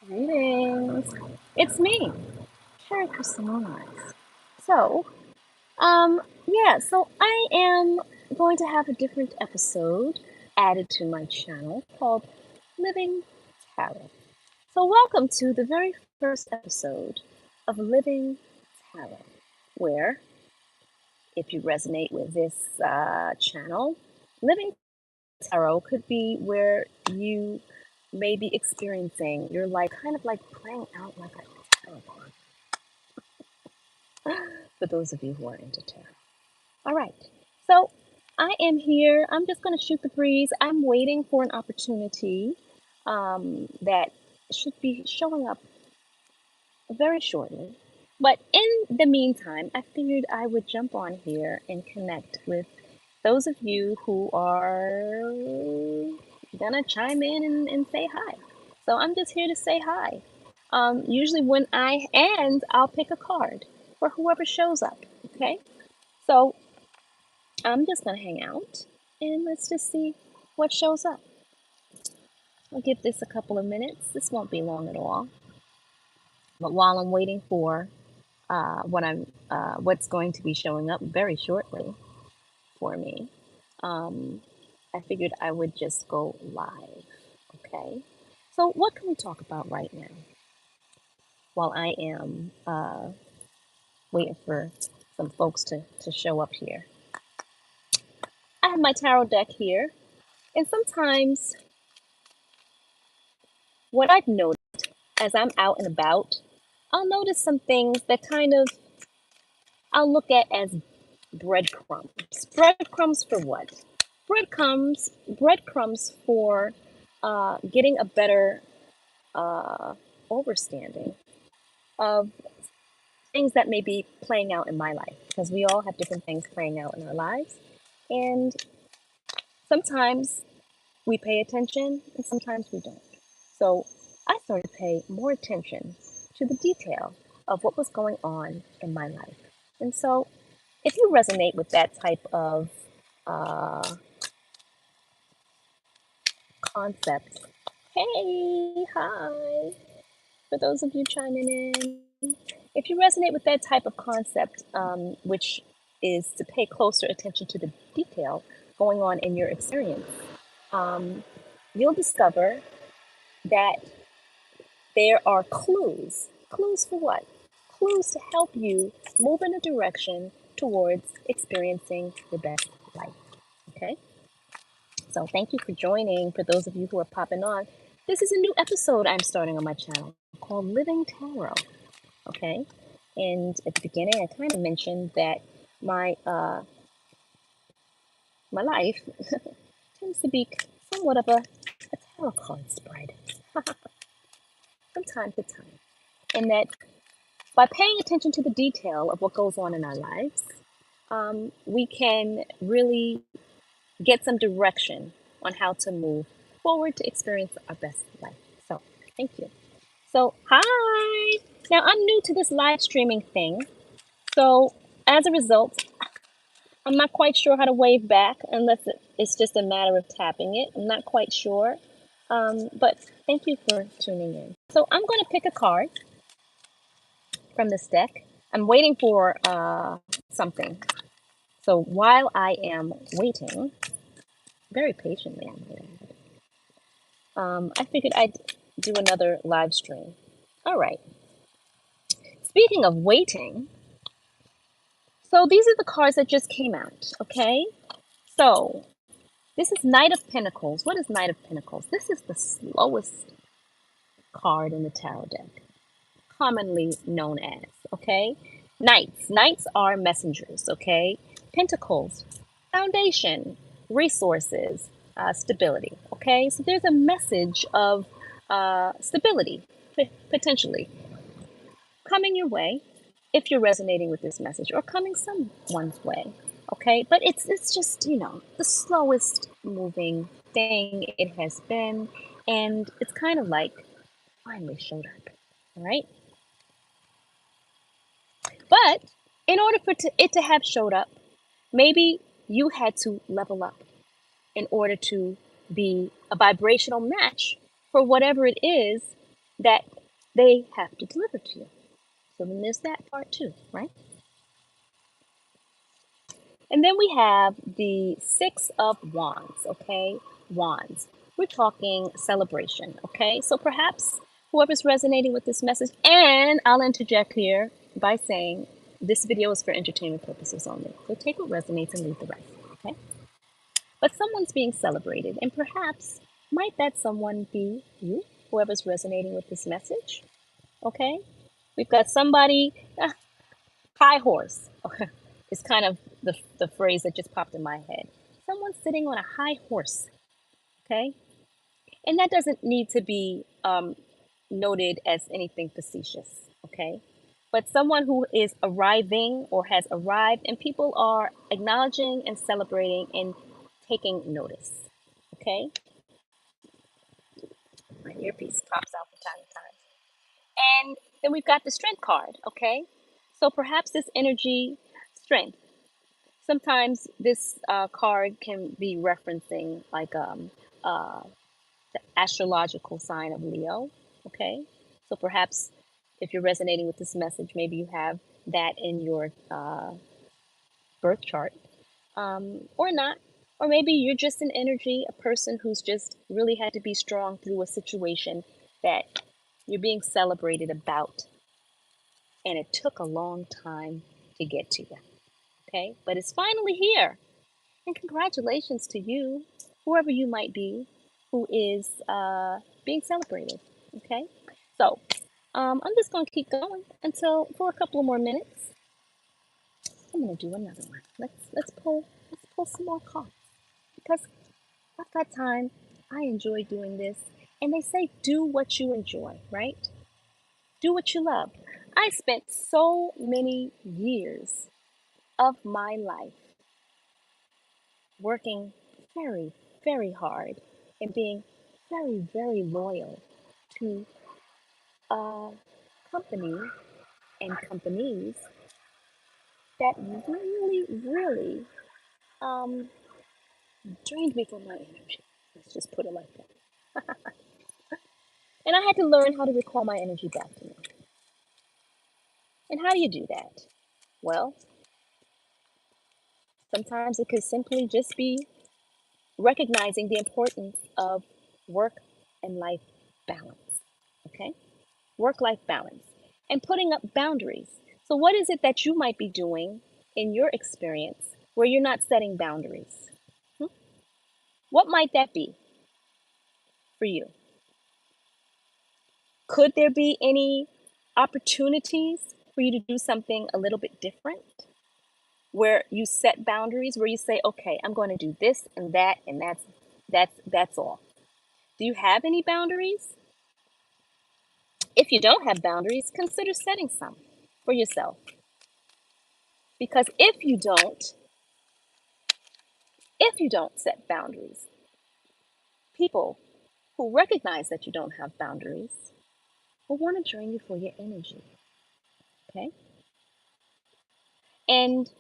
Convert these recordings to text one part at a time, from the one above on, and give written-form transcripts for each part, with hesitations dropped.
Greetings. It's me, Kerie personalized. So, so I am going to have a different episode added to my channel called Living Tarot. So, welcome to the very first episode of Living Tarot, where, if you resonate with this channel, Living Tarot could be where you may be experiencing your life kind of like playing out like a tarot card. For those of you who are into tarot. All right, so I am here. I'm just going to shoot the breeze. I'm waiting for an opportunity that should be showing up very shortly. But in the meantime, I figured I would jump on here and connect with those of you who are gonna chime in and say hi. So I'm just here to say hi. Usually when I end, I'll pick a card for whoever shows up. Okay, so I'm just gonna hang out and let's just see what shows up. I'll give this a couple of minutes. This won't be long at all. But while I'm waiting for what's going to be showing up very shortly for me, I figured I would just go live. Okay. So what can we talk about right now? While I am waiting for some folks to show up here. I have my tarot deck here, and sometimes what I've noticed as I'm out and about, I'll notice some things that kind of I'll look at as breadcrumbs. Breadcrumbs for what? Breadcrumbs for getting a better understanding of things that may be playing out in my life, because we all have different things playing out in our lives, and sometimes we pay attention and sometimes we don't. So I started to pay more attention to the detail of what was going on in my life. And so if you resonate with that type of concept, hey, hi, for those of you chiming in, if you resonate with that type of concept, which is to pay closer attention to the detail going on in your experience, you'll discover that there are clues. Clues for what? Clues to help you move in a direction towards experiencing your best life. Okay? So thank you for joining. For those of you who are popping on, this is a new episode I'm starting on my channel called Living Tarot. Okay? And at the beginning, I kind of mentioned that my my life tends to be somewhat of a tarot card spread from time to time. And that by paying attention to the detail of what goes on in our lives, we can really get some direction on how to move forward to experience our best life. So, thank you. So, hi! Now, I'm new to this live streaming thing. So, as a result, I'm not quite sure how to wave back unless it's just a matter of tapping it. I'm not quite sure. But thank you for tuning in. So, I'm going to pick a card from this deck. I'm waiting for something. So while I am waiting, very patiently I'm waiting, I figured I'd do another live stream. All right. Speaking of waiting, so these are the cards that just came out, okay? So this is Knight of Pentacles. What is Knight of Pentacles? This is the slowest card in the tarot deck, commonly known as, okay? Knights are messengers, okay? Pentacles, foundation, resources, stability, okay? So there's a message of stability, potentially, coming your way if you're resonating with this message, or coming someone's way, okay? But it's just, the slowest moving thing it has been, and it's kind of like finally showed up, all right? But in order for it to have showed up, maybe you had to level up in order to be a vibrational match for whatever it is that they have to deliver to you. So then there's that part too, right? And then we have the Six of Wands, okay? Wands. We're talking celebration, okay? So perhaps whoever's resonating with this message, and I'll interject here by saying this video is for entertainment purposes only. So take what resonates and leave the rest, okay? But someone's being celebrated, and perhaps might that someone be you, whoever's resonating with this message, okay? We've got somebody, high horse. Okay. It's kind of the phrase that just popped in my head. Someone sitting on a high horse, okay? And that doesn't need to be noted as anything facetious, okay? But someone who is arriving or has arrived, and people are acknowledging and celebrating and taking notice, okay? My earpiece pops out from time to time. And then we've got the strength card, okay? So perhaps this energy, strength. Sometimes this card can be referencing like the astrological sign of Leo, okay? So perhaps if you're resonating with this message, maybe you have that in your birth chart, or not. Or maybe you're just an energy, a person who's just really had to be strong through a situation that you're being celebrated about, and it took a long time to get to you, okay? But it's finally here. And congratulations to you, whoever you might be, who is being celebrated. Okay, so I'm just going to keep going until for a couple of more minutes. I'm going to do another one. Let's pull some more cards because I've got time. I enjoy doing this, and they say do what you enjoy, right? Do what you love. I spent so many years of my life working very, very hard and being very, very loyal to a company and companies that really, really um, drained me from my energy. Let's just put it like that. And I had to learn how to recall my energy back to me. And how do you do that? Well, sometimes it could simply just be recognizing the importance of work and life balance. Okay? Work life balance and putting up boundaries. So, what is it that you might be doing in your experience where you're not setting boundaries? Hmm? What might that be for you? Could there be any opportunities for you to do something a little bit different where you set boundaries, where you say, okay, I'm going to do this and that, and that's all? Do you have any boundaries? If you don't have boundaries, consider setting some for yourself. Because if you don't set boundaries, people who recognize that you don't have boundaries will want to drain you for your energy. Okay? And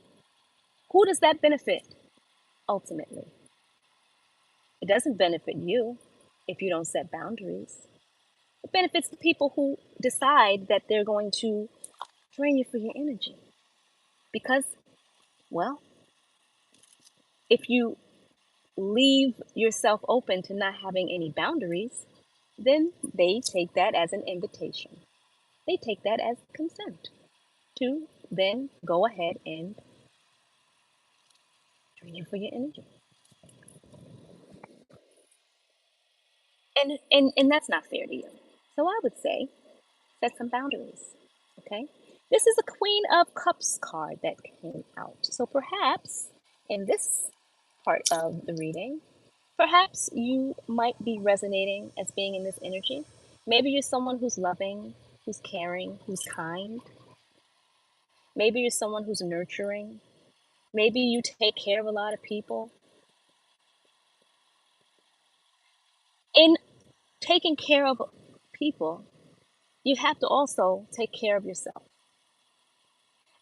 who does that benefit ultimately? It doesn't benefit you if you don't set boundaries. It benefits the people who decide that they're going to drain you for your energy. Because, well, if you leave yourself open to not having any boundaries, then they take that as an invitation. They take that as consent to then go ahead and drain you for your energy. And that's not fair to you. So I would say set some boundaries. Okay? This is a Queen of Cups card that came out. So perhaps in this part of the reading, perhaps you might be resonating as being in this energy. Maybe you're someone who's loving, who's caring, who's kind. Maybe you're someone who's nurturing. Maybe you take care of a lot of people. In taking care of people, you have to also take care of yourself.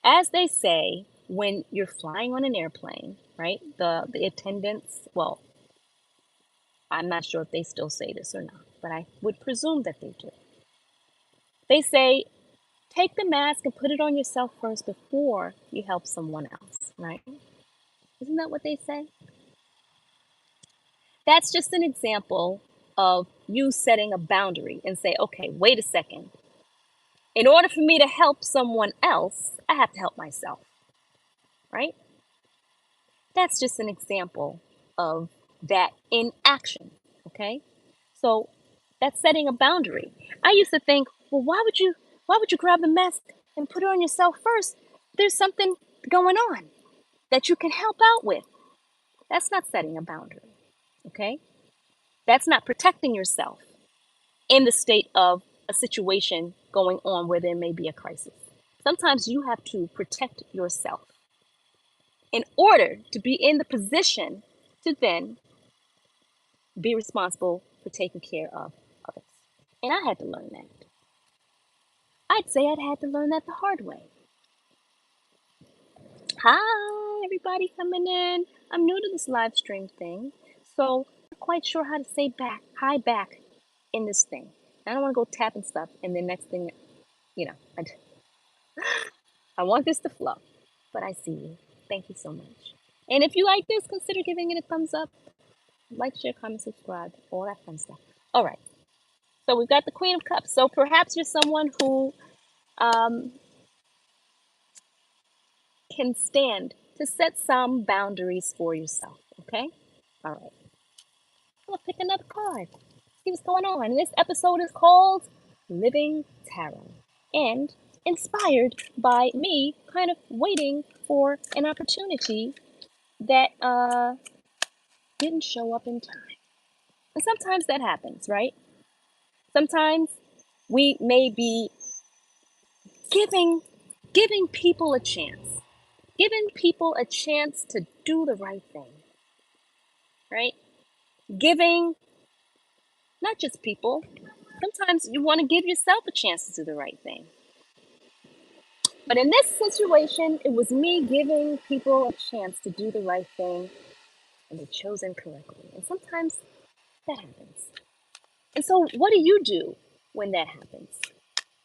As they say, when you're flying on an airplane, right? The attendants, well, I'm not sure if they still say this or not, but I would presume that they do. They say, take the mask and put it on yourself first before you help someone else, right? Isn't that what they say? That's just an example of you setting a boundary and say, okay, wait a second. In order for me to help someone else, I have to help myself, right? That's just an example of that in action, okay? So that's setting a boundary. I used to think, well, why would you grab the mask and put it on yourself first? There's something going on that you can help out with. That's not setting a boundary, okay? That's not protecting yourself in the state of a situation going on where there may be a crisis. Sometimes you have to protect yourself in order to be in the position to then be responsible for taking care of others. And I had to learn that. I'd say I'd had to learn that the hard way. Hi, everybody coming in. I'm new to this live stream thing, so I'm not quite sure how to say hi back in this thing. I don't want to go tapping stuff, and then next thing, I want this to flow. But I see you. Thank you so much. And if you like this, consider giving it a thumbs up. Like, share, comment, subscribe, all that fun stuff. All right. So we've got the Queen of Cups. So perhaps you're someone who can stand to set some boundaries for yourself. Okay? All right. I'm going to pick another card. See what's going on. And this episode is called Living Tarot. And inspired by me kind of waiting for an opportunity that didn't show up in time. And sometimes that happens, right? Sometimes we may be giving people a chance. Giving people a chance to do the right thing. Right? Giving not just people. Sometimes you want to give yourself a chance to do the right thing. But in this situation, it was me giving people a chance to do the right thing, and they chose incorrectly. And sometimes that happens. And so what do you do when that happens?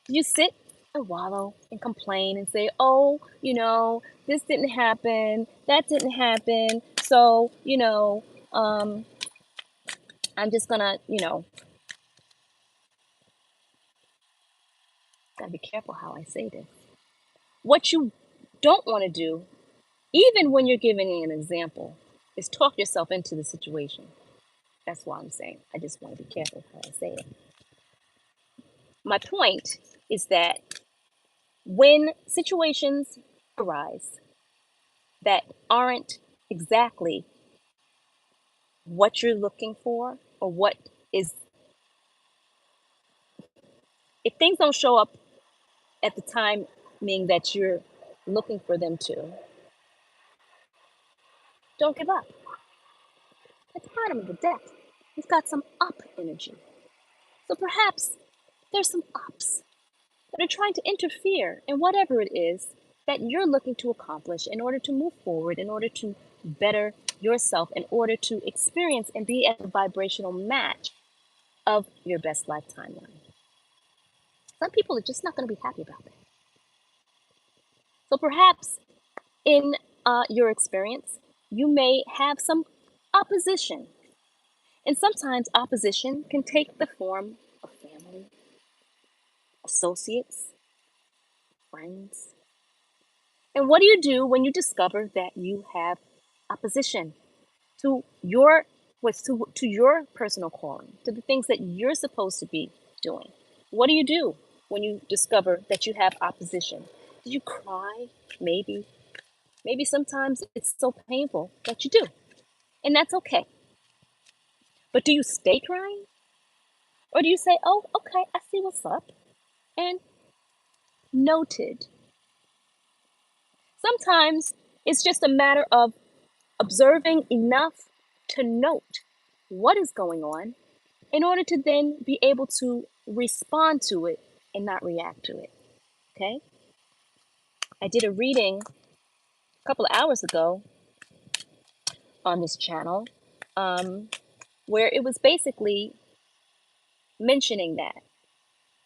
Do you sit and wallow and complain and say, oh, this didn't happen, that didn't happen, so, I'm just gonna, gotta be careful how I say this. What you don't want to do, even when you're giving an example, is talk yourself into the situation. That's why I'm saying I just want to be careful how I say it. My point is that when situations arise that aren't exactly what you're looking for, or what is, if things don't show up at the timing that you're looking for them to, don't give up. At the bottom of the deck, you've got some up energy. So perhaps there's some ups that are trying to interfere in whatever it is that you're looking to accomplish in order to move forward, in order to better yourself, in order to experience and be at the vibrational match of your best life timeline. Some people are just not going to be happy about that. So perhaps in your experience, you may have some opposition. And sometimes opposition can take the form of family, associates, friends. And what do you do when you discover that you have opposition to your personal calling, to the things that you're supposed to be doing? What do you do when you discover that you have opposition? Do you cry? Maybe sometimes it's so painful that you do, and that's okay. But do you stay crying? Or do you say, oh, okay, I see what's up, and noted? Sometimes it's just a matter of observing enough to note what is going on in order to then be able to respond to it and not react to it. Okay? I did a reading a couple of hours ago on this channel where it was basically mentioning that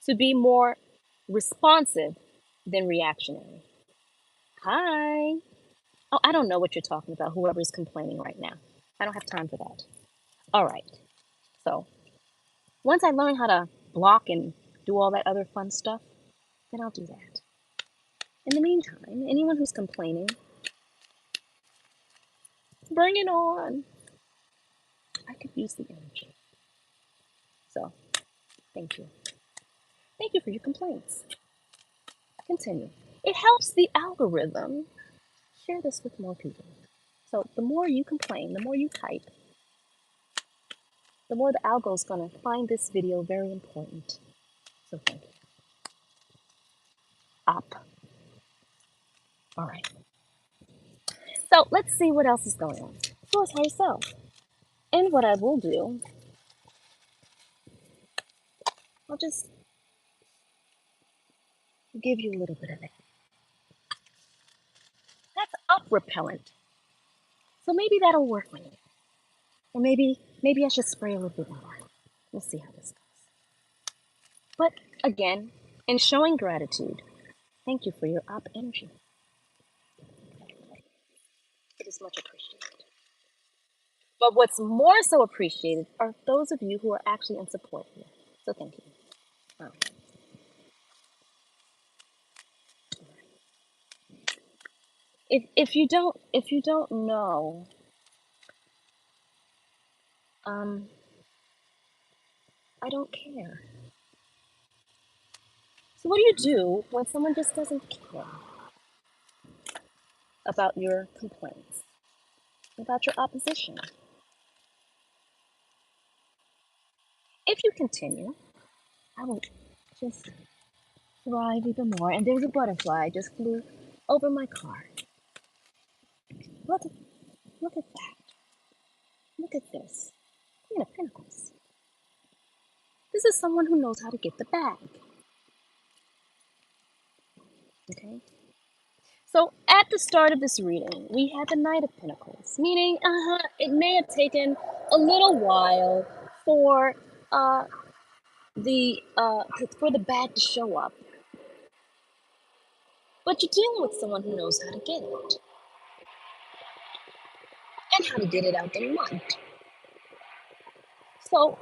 to be more responsive than reactionary. Hi. Oh, I don't know what you're talking about, whoever's complaining right now. I don't have time for that. All right. So once I learn how to block and do all that other fun stuff, then I'll do that. In the meantime, anyone who's complaining, bring it on. I could use the energy. So, thank you. Thank you for your complaints. Continue. It helps the algorithm share this with more people. So, the more you complain, the more you type, the more the algo is going to find this video very important. So, thank you. Up. All right. So, let's see what else is going on. Source higher self. And what I will do, I'll just give you a little bit of it. That's up repellent. So maybe that'll work on you. Or maybe I should spray a little bit more. We'll see how this goes. But again, in showing gratitude, thank you for your up energy. It is much appreciated. But what's more so appreciated are those of you who are actually in support here. So thank you. All right. If you don't know, I don't care. So what do you do when someone just doesn't care about your complaints, about your opposition? If you continue, I will just thrive even more. And there's a butterfly just flew over my car. Look at that. Look at this. Queen of Pentacles. This is someone who knows how to get the bag. Okay? So at the start of this reading, we had the Knight of Pentacles, meaning it may have taken a little while for the bag to show up. But you're dealing with someone who knows how to get it. And how to get it out the mud. So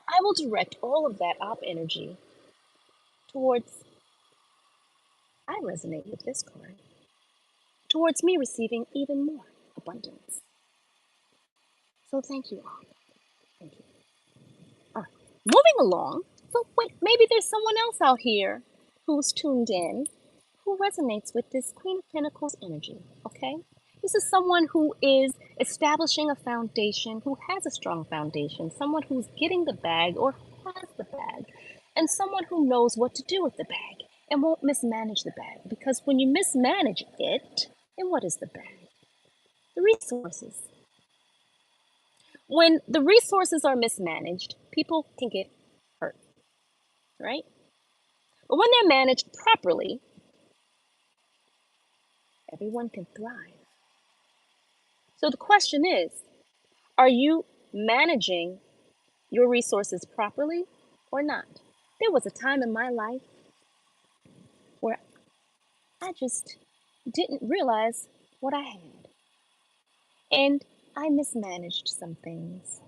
I will direct all of that op energy towards, I resonate with this card, towards me receiving even more abundance. So thank you all. Thank you. Moving along. So wait, maybe there's someone else out here who's tuned in who resonates with this Queen of Pentacles energy, okay? This is someone who is establishing a foundation, who has a strong foundation, someone who's getting the bag or has the bag, and someone who knows what to do with the bag and won't mismanage the bag. Because when you mismanage it, then what is the bag? The resources. When the resources are mismanaged, people can get hurt, right? But when they're managed properly, everyone can thrive. So the question is, are you managing your resources properly or not? There was a time in my life where I just didn't realize what I had. And I mismanaged some things.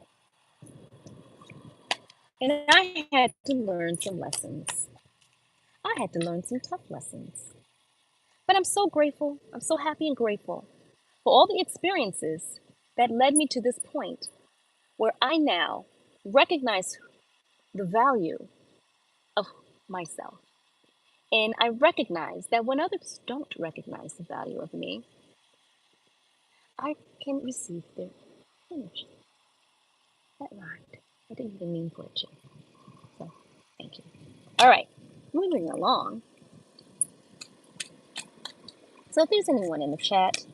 And I had to learn some lessons. I had to learn some tough lessons. But I'm so grateful. I'm so happy and grateful for all the experiences that led me to this point where I now recognize the value of myself. And I recognize that when others don't recognize the value of me, I can receive their energy. That rhymed. I didn't even mean for it to. So, thank you. All right, moving along. So if there's anyone in the chat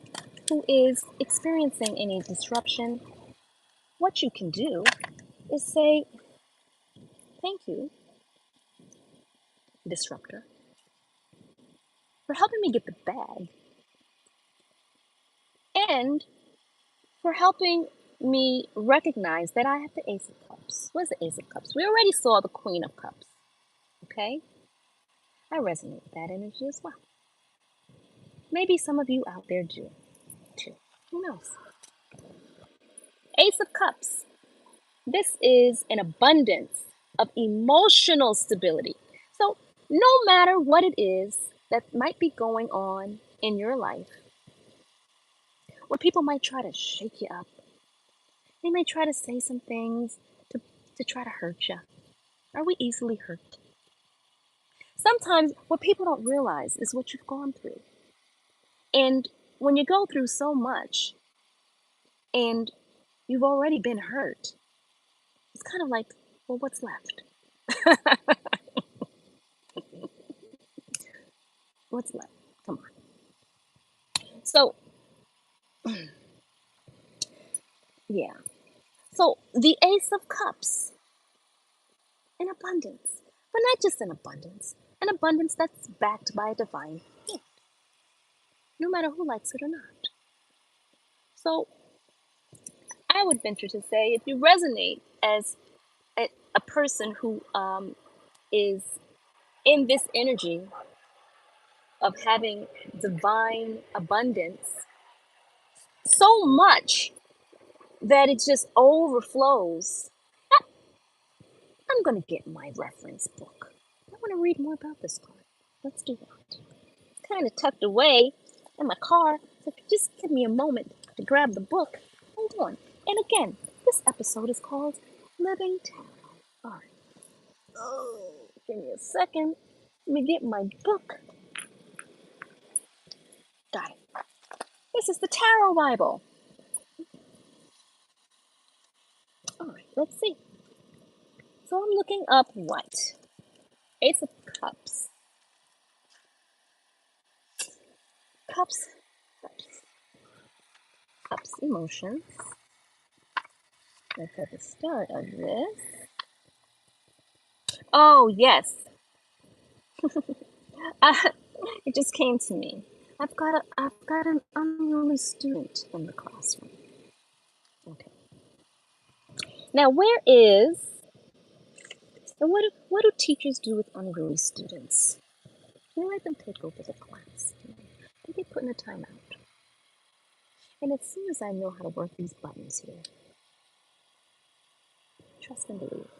who is experiencing any disruption, what you can do is say, thank you, disruptor, for helping me get the bag and for helping me recognize that I have the Ace of Cups. What is the Ace of Cups? We already saw the Queen of Cups. Okay? I resonate with that energy as well. Maybe some of you out there do too. Who knows? Ace of Cups. This is an abundance of emotional stability. So, no matter what it is that might be going on in your life, where people might try to shake you up, they may try to say some things to try to hurt you. Are we easily hurt? Sometimes what people don't realize is what you've gone through. And when you go through so much and you've already been hurt, it's kind of like, well, what's left? What's left? Come on. So, yeah. So, the Ace of Cups, an abundance, but not just an abundance that's backed by a divine hand, no matter who likes it or not. So, I would venture to say if you resonate as a person who is in this energy of having divine abundance so much that it just overflows, I'm going to get my reference book. I want to read more about this card. Let's do that. It's kind of tucked away in my car, so just give me a moment to grab the book. Hold on. And again, this episode is called Living Tarot. All right. Oh, give me a second. Let me get my book. Got it. This is the Tarot Bible. All right, let's see. So I'm looking up what? Ace of Cups. Cups. Cups emotions. Let's at the start of this. Oh, yes. It just came to me. I've got an unruly student in the classroom. Okay. Now, where is, and what do teachers do with unruly students? They let them take over the class. They get put in a timeout. And as soon as I know how to work these buttons here, trust and believe.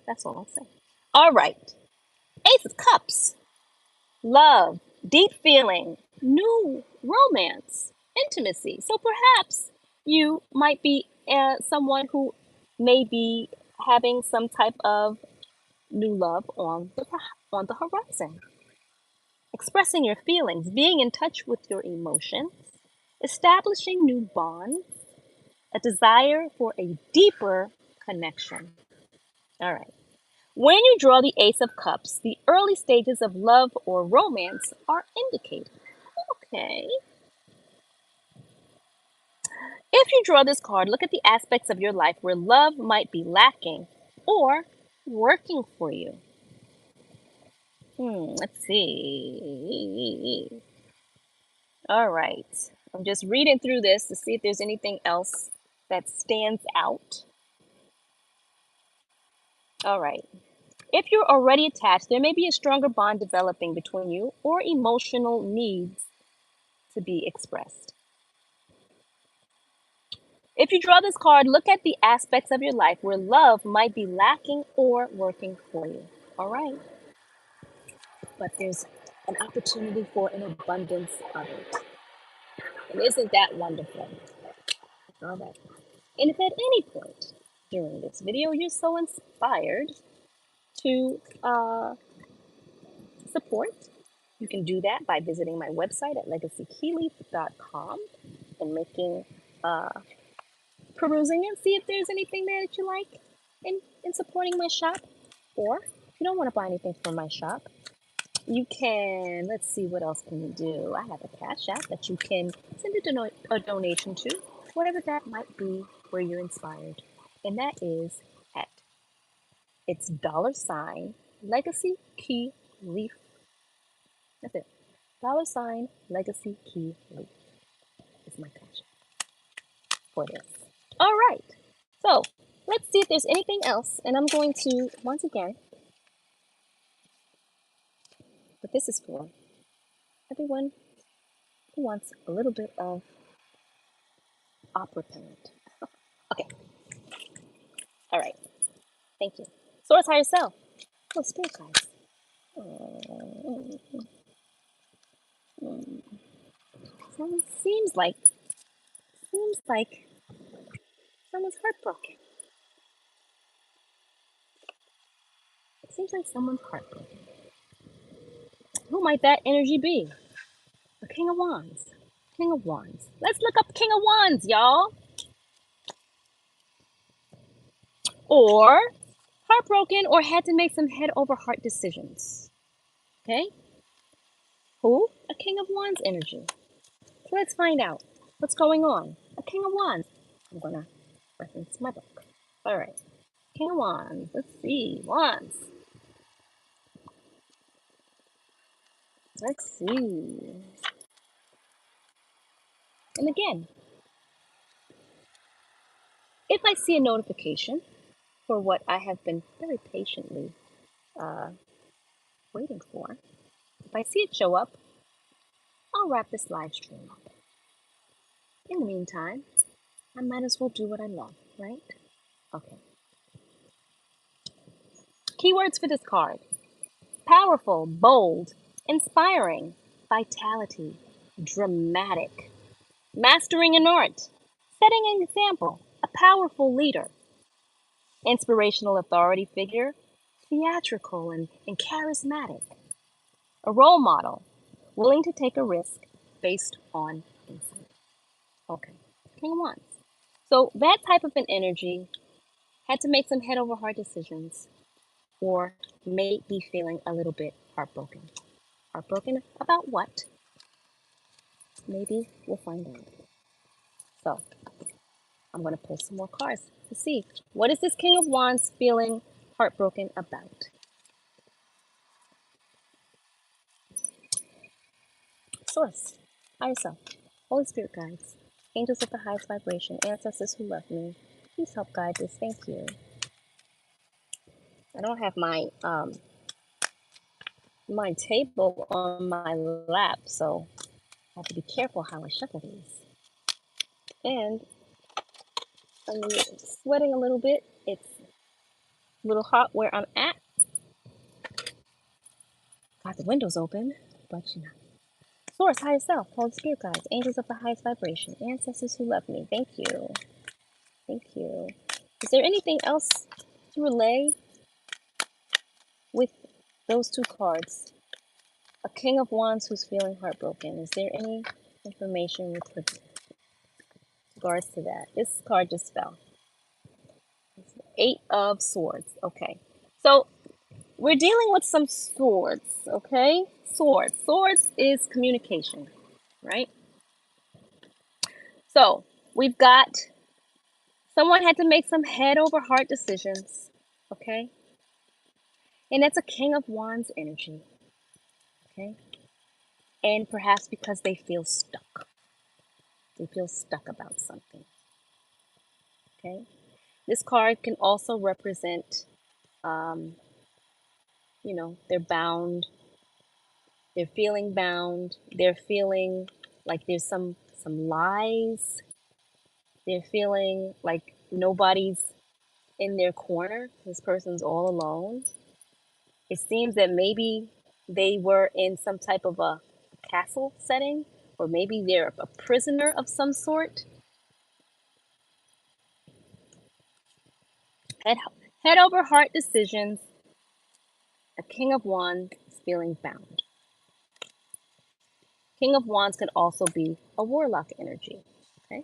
That's all I'll say. All right. Ace of Cups. Love, deep feeling, new romance, intimacy. So perhaps you might be someone who may be having some type of new love on the horizon. Expressing your feelings, being in touch with your emotions, establishing new bonds, a desire for a deeper connection. All right. When you draw the Ace of Cups, the early stages of love or romance are indicated. Okay. If you draw this card, look at the aspects of your life where love might be lacking or working for you. Let's see. All right. I'm just reading through this to see if there's anything else that stands out. All right. If you're already attached, there may be a stronger bond developing between you or emotional needs to be expressed. If you draw this card, look at the aspects of your life where love might be lacking or working for you. All right. But there's an opportunity for an abundance of it. And isn't that wonderful? All right. And if at any point during this video you're so inspired to support, you can do that by visiting my website at legacykeyleaf.com and making perusing and see if there's anything there that you like in supporting my shop. Or if you don't want to buy anything from my shop, you can, let's see, what else can you do? I have a Cash App that you can send a donation to, whatever that might be where you're inspired. And that is at, it's $LegacyKeyLeaf. That's it. $LegacyKeyLeaf is my Cash App for this. All right. So let's see if there's anything else. And I'm going to, once again, but this is for everyone who wants a little bit of op repellent. Okay. All right. Thank you. Source higher self. Oh, spirit guides. Someone seems like someone's heartbroken. It seems like someone's heartbroken. Who might that energy be? The King of Wands. King of Wands. Let's look up King of Wands, y'all. Or heartbroken or had to make some head over heart decisions. Okay? Who? A King of Wands energy. So let's find out what's going on. A King of Wands. I'm going to reference my book. All right. King of Wands. Let's see. Wands. Let's see. And again, if I see a notification for what I have been very patiently waiting for, if I see it show up, I'll wrap this live stream up. In the meantime, I might as well do what I love, right? Okay. Keywords for this card. Powerful, bold, inspiring, vitality, dramatic, mastering an art, setting an example, a powerful leader, inspirational authority figure, theatrical and charismatic, a role model, willing to take a risk based on insight. Okay, King of Wands. So that type of an energy had to make some head over heart decisions or may be feeling a little bit heartbroken. Heartbroken about what? Maybe we'll find out. So I'm going to pull some more cards to see what is this King of Wands feeling heartbroken about. Source, higher self, Holy Spirit guides, angels of the highest vibration, ancestors who love me. Please help guide this. Thank you. I don't have my my table on my lap, so I have to be careful how I shuffle these. And I'm sweating a little bit. It's a little hot where I'm at. Got the windows open, but you know. Source, higher self, Holy Spirit guides, angels of the highest vibration, ancestors who love me. Thank you. Thank you. Is there anything else to relay with those two cards? A King of Wands who's feeling heartbroken. Is there any information with regards to that? This card just fell. Eight of Swords. Okay. So we're dealing with some swords, okay? Swords. Swords is communication, right? So we've got someone had to make some head over heart decisions, okay? And that's a King of Wands energy, okay? And perhaps because they feel stuck. They feel stuck about something, okay? This card can also represent, you know, they're bound. They're feeling bound. They're feeling like there's some lies. They're feeling like nobody's in their corner. This person's all alone. It seems that maybe they were in some type of a castle setting, or maybe they're a prisoner of some sort. Head over heart decisions. A King of Wands is feeling bound. King of Wands can also be a warlock energy. Okay,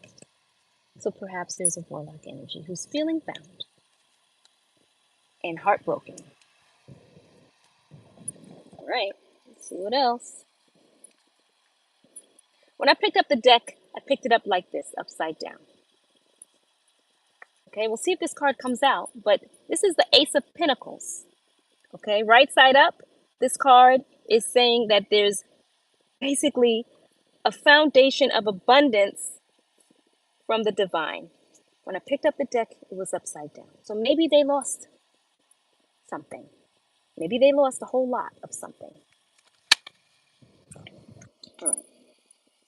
so perhaps there's a warlock energy who's feeling bound and heartbroken. All right, let's see what else. When I picked up the deck, I picked it up like this, upside down. Okay, we'll see if this card comes out, but this is the Ace of Pentacles. Okay, right side up, this card is saying that there's basically a foundation of abundance from the divine. When I picked up the deck, it was upside down. So maybe they lost something. Maybe they lost a whole lot of something. All right.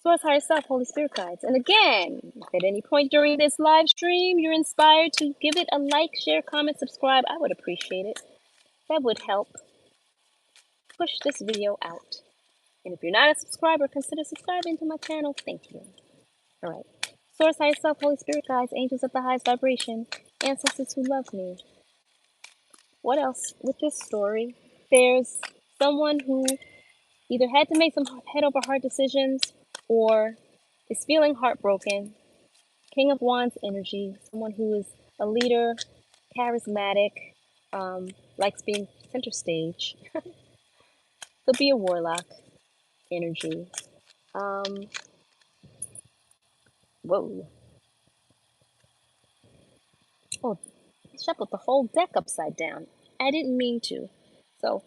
Source, higher self, Holy Spirit guides. And again, if at any point during this live stream you're inspired to give it a like, share, comment, subscribe, I would appreciate it. That would help push this video out. And if you're not a subscriber, consider subscribing to my channel. Thank you. All right. Source, higher self, Holy Spirit guides, angels of the highest vibration, ancestors who love me. What else with this story? There's someone who either had to make some head over heart decisions or is feeling heartbroken. King of Wands energy, someone who is a leader, charismatic, likes being center stage. Could be a warlock energy. Whoa. Oh, I shuffled the whole deck upside down. I didn't mean to. So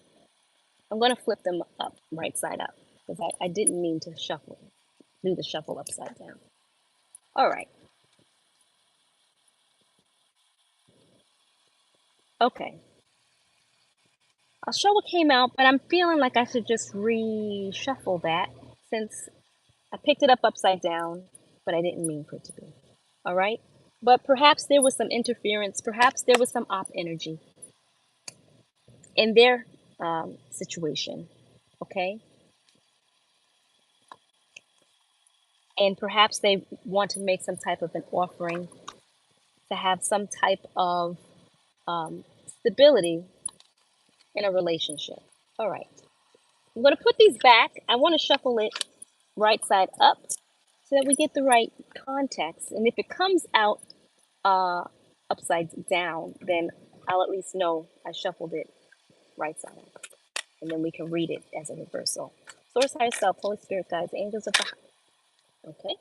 I'm going to flip them up, right side up, because I didn't mean to do the shuffle upside down. All right. Okay. I'll show what came out, but I'm feeling like I should just reshuffle that since I picked it up upside down, but I didn't mean for it to be. All right? But perhaps there was some interference. Perhaps there was some op energy in their situation. Okay? And perhaps they want to make some type of an offering to have some type of stability in a relationship. All right. I'm going to put these back. I want to shuffle it right side up so that we get the right context. And if it comes out upside down, then I'll at least know I shuffled it right side up. And then we can read it as a reversal. Source, higher self, Holy Spirit guides, angels of the high. Okay.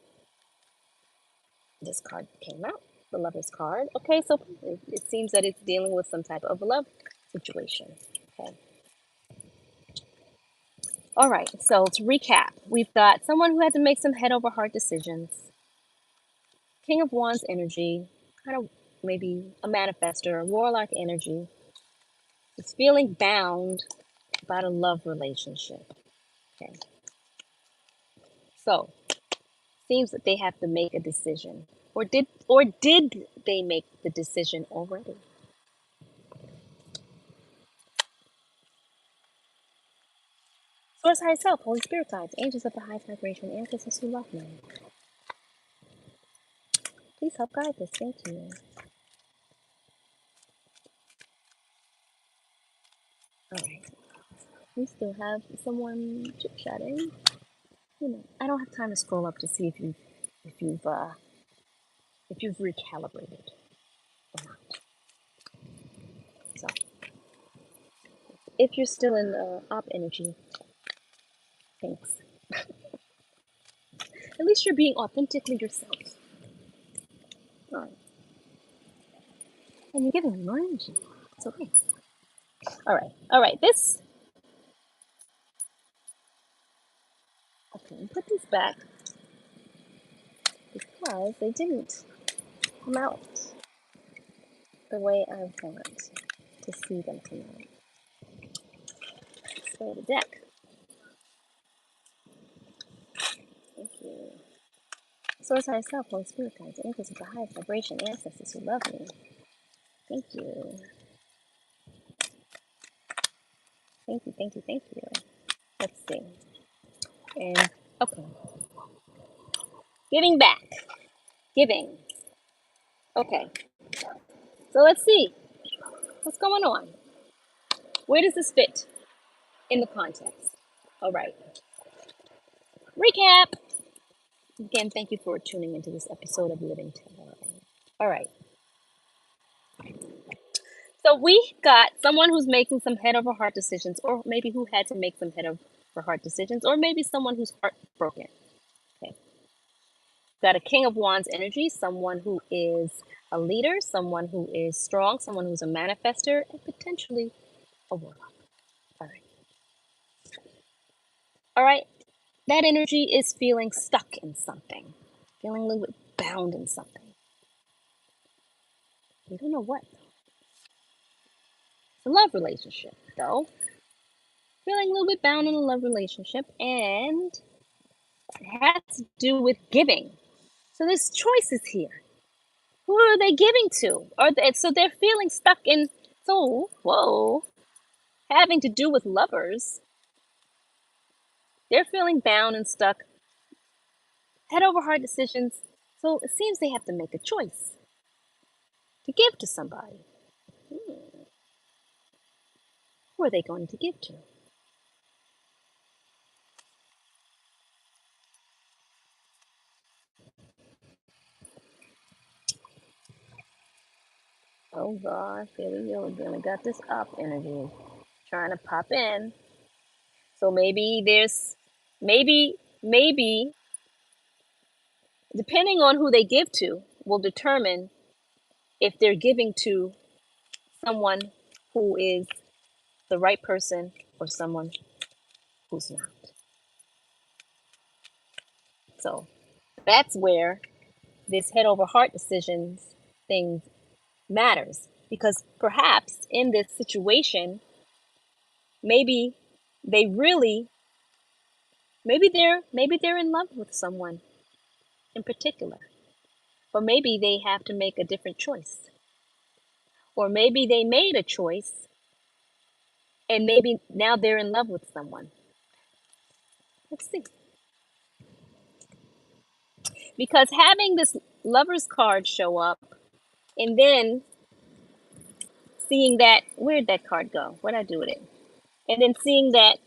This card came out, the Lover's card. Okay, so it seems that it's dealing with some type of love situation. Okay. All right, so to recap, we've got someone who had to make some head over heart decisions. King of Wands energy, kind of maybe a manifester, a warlock energy. Is feeling bound about a love relationship. Okay. So, seems that they have to make a decision. Or did they make the decision already? Source, higher self, Holy Spirit guides, angels of the highest vibration, ancestors who love me. Please help guide this. Thank you. All right. We still have someone chit-chatting. You know, I don't have time to scroll up to see if you've recalibrated or not. So, if you're still in op energy, thanks. At least you're being authentically yourself. All right. And you're giving me more energy. So thanks. All right. All right. This. Okay. Put these back because they didn't come out the way I want to see them come out. So the deck. Thank you. Source, higher self, Holy Spirit guides, angels of the highest vibration, ancestors who love me. Thank you. Thank you, thank you, thank you. Let's see. And, okay. Giving back. Giving. Okay. So let's see. What's going on? Where does this fit in the context? All right. Recap. Again, thank you for tuning into this episode of Living Tarot. All right. So we got someone who's making some head over heart decisions, or maybe who had to make some head over heart decisions, or maybe someone who's heartbroken. Okay. Got a King of Wands energy, someone who is a leader, someone who is strong, someone who's a manifester, and potentially a warlock. All right. All right. That energy is feeling stuck in something, feeling a little bit bound in something. We don't know what. It's a love relationship, though. Feeling a little bit bound in a love relationship, and It has to do with giving. So there's choices here. Who are they giving to? So they're feeling stuck in, so, whoa, having to do with lovers. They're feeling bound and stuck, head over heart decisions. So it seems they have to make a choice to give to somebody. Who are they going to give to? Oh God, here we go again. We got this up energy trying to pop in. So maybe, depending on who they give to, will determine if they're giving to someone who is the right person or someone who's not. So that's where this head over heart decisions thing matters, because perhaps in this situation, maybe they really, maybe they're in love with someone in particular, or maybe they have to make a different choice, or maybe they made a choice and maybe now they're in love with someone. Let's see. Because having this lover's card show up and then seeing that, where'd that card go? What'd I do with it? And then seeing that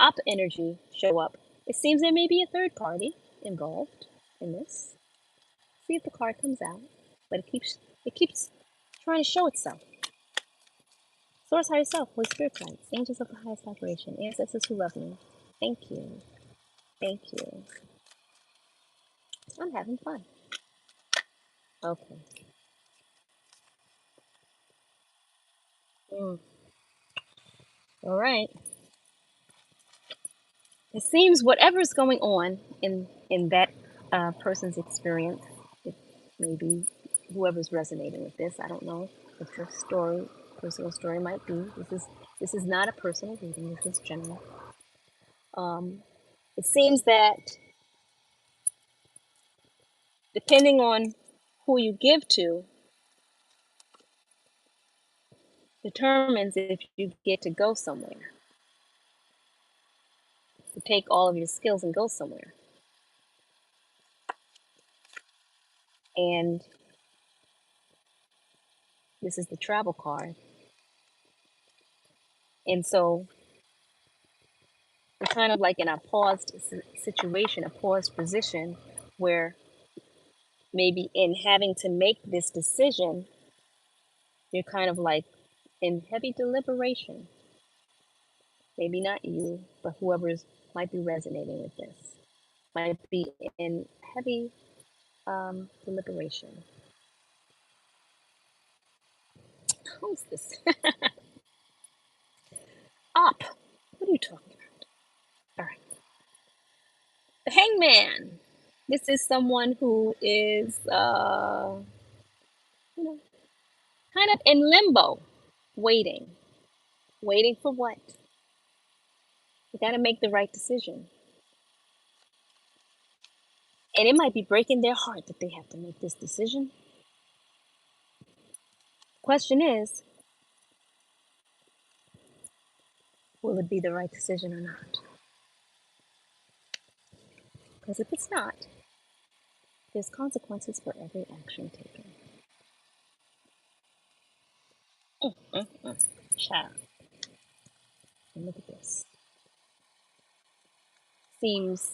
op energy show up, it seems there may be a third party involved in this. See if the card comes out, but it keeps trying to show itself. Source, higher self, Holy Spirit guides, angels of the highest vibration, ancestors who love me. Thank you. Thank you. I'm having fun. Okay. All right. It seems whatever's going on in that person's experience, it maybe whoever's resonating with this, I don't know what your story, personal story might be. This is not a personal reading. This is general. It seems that depending on who you give to determines if you get to go somewhere, to take all of your skills and go somewhere. And this is the travel card. And so we're kind of like in a paused situation, a paused position where maybe in having to make this decision, you're kind of like in heavy deliberation. Maybe not you, but whoever's might be resonating with this might be in heavy deliberation. Who's this? Up. What are you talking about? All right. The hangman. This is someone who is, you know, kind of in limbo, waiting. Waiting for what? You got to make the right decision. And it might be breaking their heart that they have to make this decision. Question is, will it be the right decision or not? Because if it's not, there's consequences for every action taken. Child. And look at this. Seems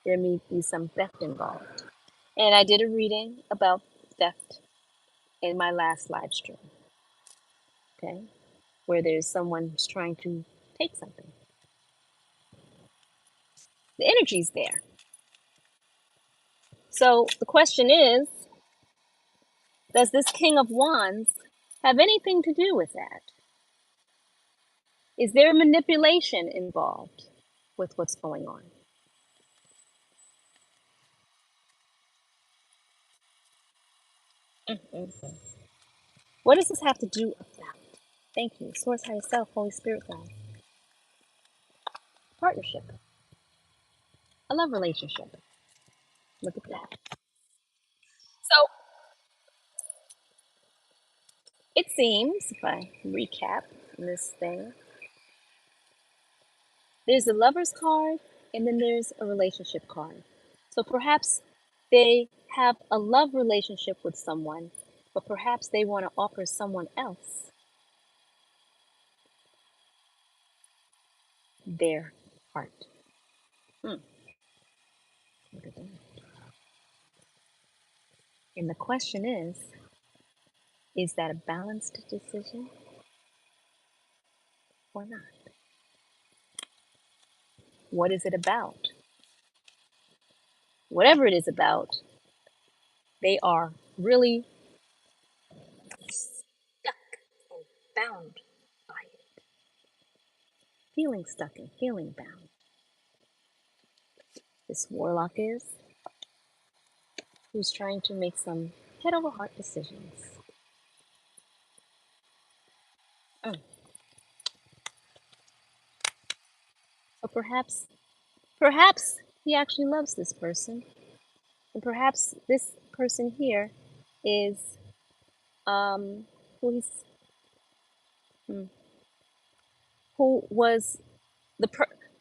there may be some theft involved. And I did a reading about theft in my last live stream. Okay? Where there's someone who's trying to take something. The energy's there. So the question is, does this King of Wands have anything to do with that? Is there manipulation involved with what's going on? What does this have to do about? Thank you. Source, higher self, Holy Spirit guide. partnership, a love relationship. Look at that. So it seems, if I recap this thing, there's a lover's card and then there's a relationship card. So perhaps they have a love relationship with someone, but perhaps they want to offer someone else their heart. Look at that. And the question is that a balanced decision or not? What is it about? Whatever it is about, they are really stuck and bound by it. Feeling stuck and feeling bound. This warlock is, who's trying to make some head over heart decisions. So perhaps he actually loves this person, and perhaps this person here is who he's who was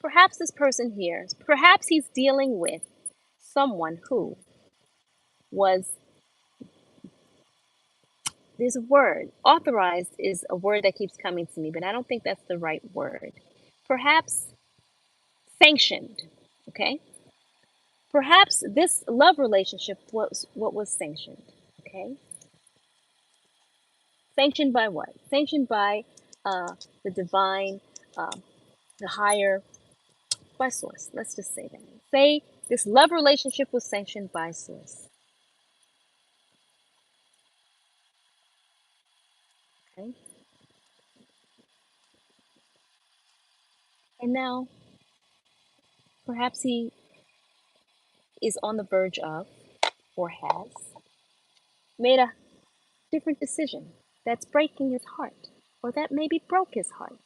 perhaps this person here, perhaps he's dealing with someone who was, there's a word, authorized is a word that keeps coming to me, but I don't think that's the right word. Perhaps sanctioned, okay? Perhaps this love relationship was what was sanctioned, okay? Sanctioned by what? Sanctioned by the divine, the higher, by source. Let's just say that. Say this love relationship was sanctioned by source. Okay. And now perhaps he is on the verge of, or has, made a different decision that's breaking his heart, or that maybe broke his heart.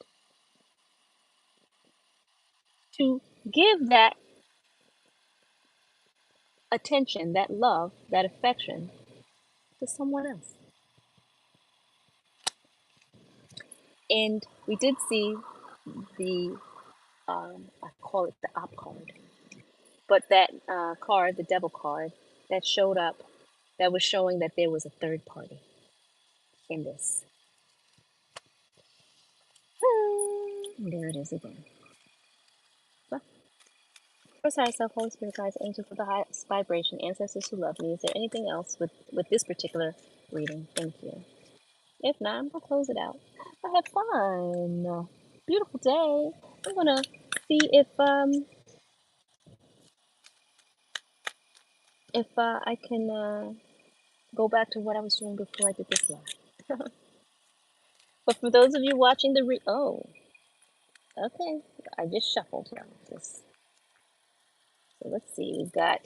To give that attention, that love, that affection to someone else. And we did see the, I call it the op card, but that card, the devil card, that showed up, that was showing that there was a third party in this. There it is again. So, first higher self, Holy Spirit, guides, angels with the highest vibration, ancestors who love me. Is there anything else with this particular reading? Thank you. If not, I'm gonna close it out. I had fun. Beautiful day. I'm gonna see if I can go back to what I was doing before I did this live. But for those of you watching the okay, I just shuffled here. So let's see. We've got,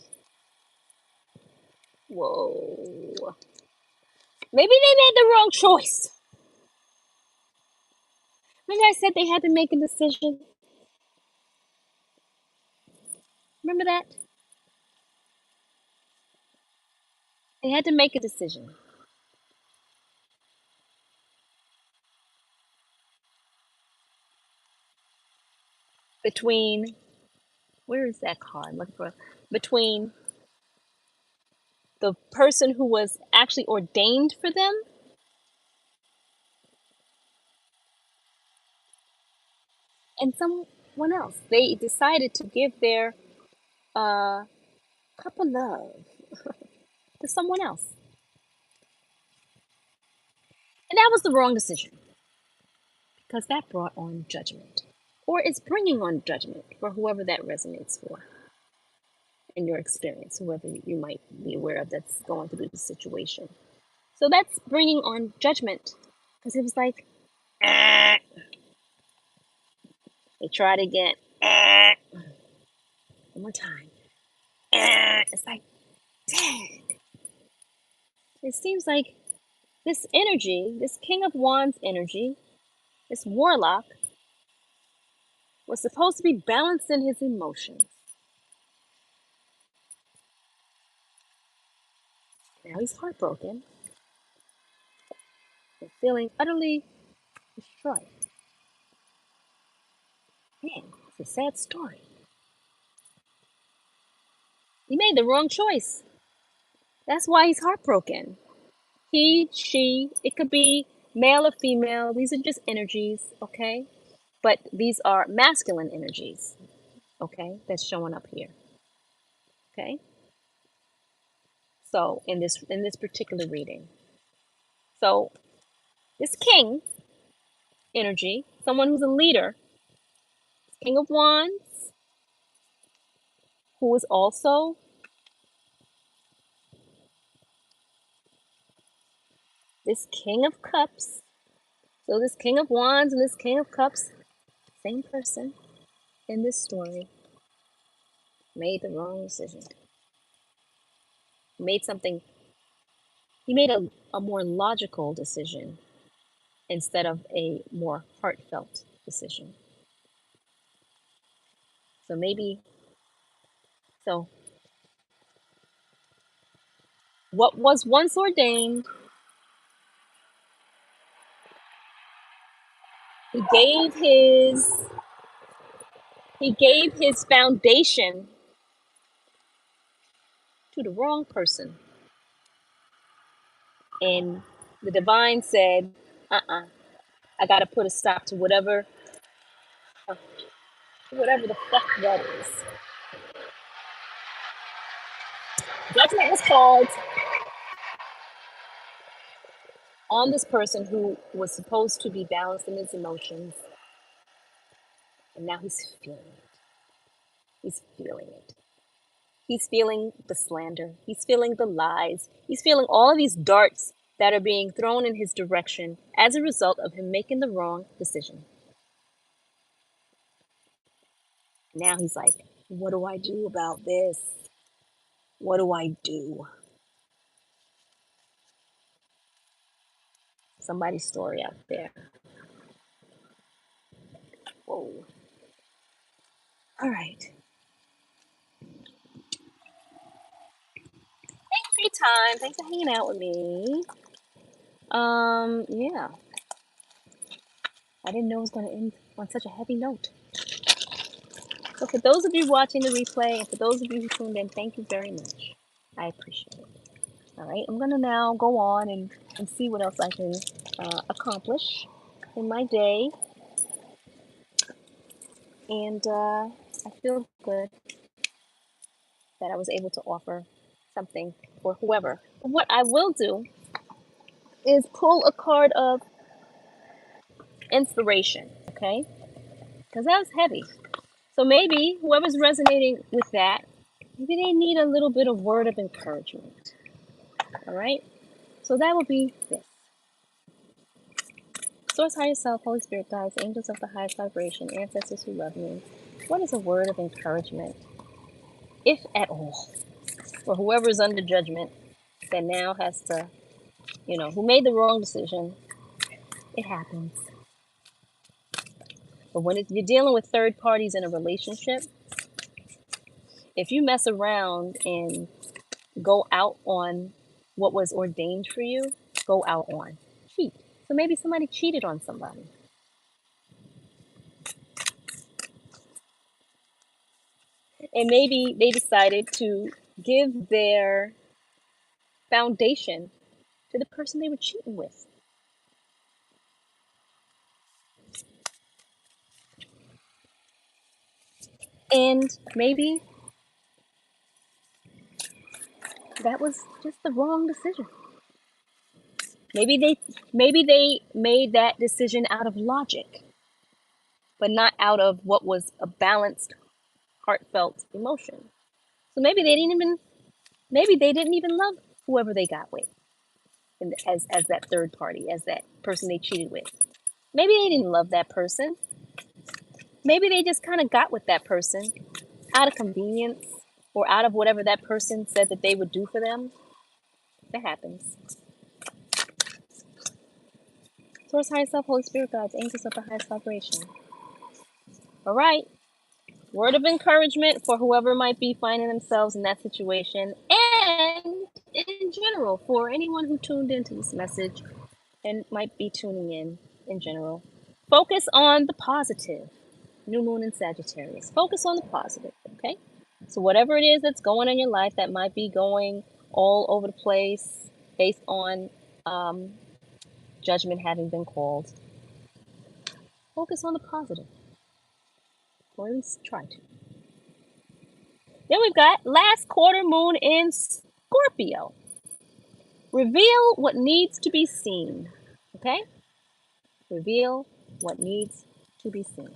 whoa. Maybe they made the wrong choice. Remember I said they had to make a decision? Remember that? They had to make a decision between, where is that card? I'm looking for, between the person who was actually ordained for them and someone else. They decided to give their cup of love to someone else. And that was the wrong decision because that brought on judgment, or it's bringing on judgment for whoever that resonates for in your experience, whoever you might be aware of that's going through the situation. So that's bringing on judgment because it was like, they tried again, one more time. It's like, dang. It seems like this energy, this King of Wands energy, this warlock, was supposed to be balanced in his emotions. Now he's heartbroken and feeling utterly destroyed. Man, it's a sad story. He made the wrong choice. That's why he's heartbroken. He, she, it could be male or female. These are just energies, okay? But these are masculine energies, okay? That's showing up here, okay? So in this particular reading, so this king energy, someone who's a leader, King of Wands, who is also this King of Cups. So this King of Wands and this King of Cups, same person in this story, made the wrong decision. He made a more logical decision instead of a more heartfelt decision. So what was once ordained, he gave his foundation to the wrong person. And the divine said, I gotta put a stop to whatever the fuck that is. Judgment was called on this person who was supposed to be balanced in his emotions. And now he's feeling it. He's feeling it. He's feeling the slander. He's feeling the lies. He's feeling all of these darts that are being thrown in his direction as a result of him making the wrong decision. Now he's like, what do I do about this? What do I do? Somebody's story out there. Whoa. All right. Thanks for your time. Thanks for hanging out with me. Yeah. I didn't know it was going to end on such a heavy note. So for those of you watching the replay and for those of you who tuned in, thank you very much. I appreciate it. All right, I'm going to now go on and see what else I can accomplish in my day. And I feel good that I was able to offer something for whoever. But what I will do is pull a card of inspiration, okay? Because that was heavy. So maybe whoever's resonating with that, maybe they need a little bit of word of encouragement. All right? So that will be this. Source, higher self, Holy Spirit, guides, angels of the highest vibration, ancestors who love me. What is a word of encouragement, if at all, for whoever's under judgment that now has to, who made the wrong decision? It happens. But when you're dealing with third parties in a relationship, if you mess around and go out on what was ordained for you, go out on, cheat. So maybe somebody cheated on somebody. And maybe they decided to give their foundation to the person they were cheating with. And maybe that was just the wrong decision. Maybe they made that decision out of logic, but not out of what was a balanced, heartfelt emotion. So maybe they didn't even love whoever they got with, as that third party, as that person they cheated with. Maybe they didn't love that person. Maybe they just kind of got with that person out of convenience or out of whatever that person said that they would do for them. That happens. Source, higher self, Holy Spirit, guides, angels of the highest vibration. All right. Word of encouragement for whoever might be finding themselves in that situation, and in general, for anyone who tuned into this message and might be tuning in general. Focus on the positive. New moon in Sagittarius. Focus on the positive, okay? So whatever it is that's going on in your life that might be going all over the place based on judgment having been called, focus on the positive, or at least try to. Then we've got last quarter moon in Scorpio. Reveal what needs to be seen, okay? Reveal what needs to be seen.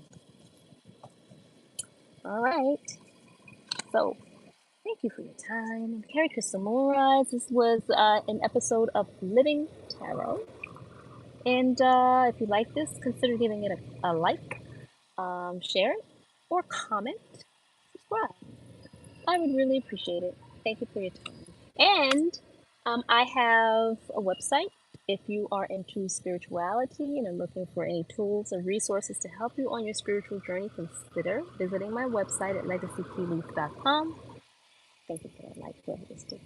All right. So thank you for your time. Kerie Kusumura. This was an episode of Living Tarot. And if you like this, consider giving it a like, share it, or comment, subscribe. I would really appreciate it. Thank you for your time. And I have a website. If you are into spirituality and are looking for any tools or resources to help you on your spiritual journey, consider visiting my website at legacykeyleaf.com. Thank you for that like, whoever this did.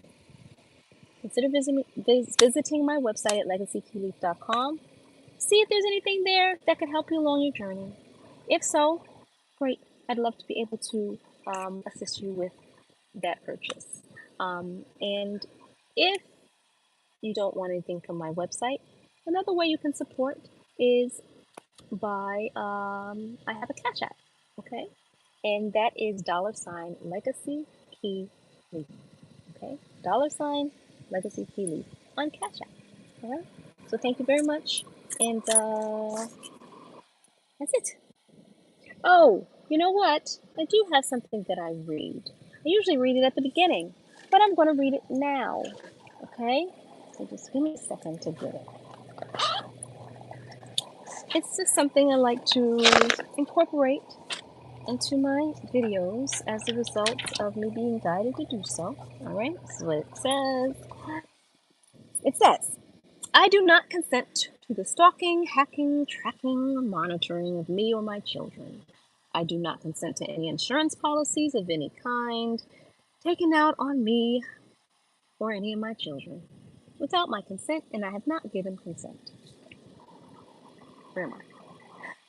Consider visiting my website at legacykeyleaf.com. See if there's anything there that could help you along your journey. If so, great. I'd love to be able to assist you with that purchase. And if you don't want anything from my website, another way you can support is by I have a Cash App, okay? And that is $LegacyKeyLeaf, okay? $LegacyKeyLeaf on Cash App, all right? So thank you very much, and that's it. Oh, you know what? I do have something that I read. I usually read it at the beginning, but I'm going to read it now, okay? So just give me a second to get it. It's just something I like to incorporate into my videos as a result of me being guided to do so. All right, this is what it says. It says, I do not consent to the stalking, hacking, tracking, or monitoring of me or my children. I do not consent to any insurance policies of any kind taken out on me or any of my children without my consent, and I have not given consent. Where am I?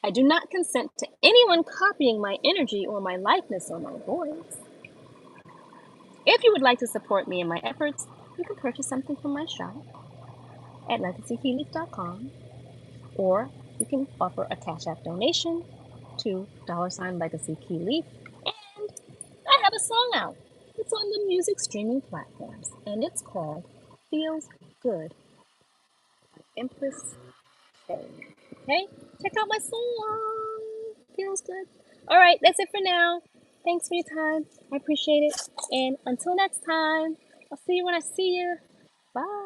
I do not consent to anyone copying my energy or my likeness or my voice. If you would like to support me in my efforts, you can purchase something from my shop at legacykeyleaf.com, or you can offer a Cash App donation to $LegacyKeyLeaf. And I have a song out. It's on the music streaming platforms, and it's called Feels Good by Empress Faye. Okay? Check out my song. Feels good. All right, that's it for now. Thanks for your time. I appreciate it. And until next time, I'll see you when I see you. Bye.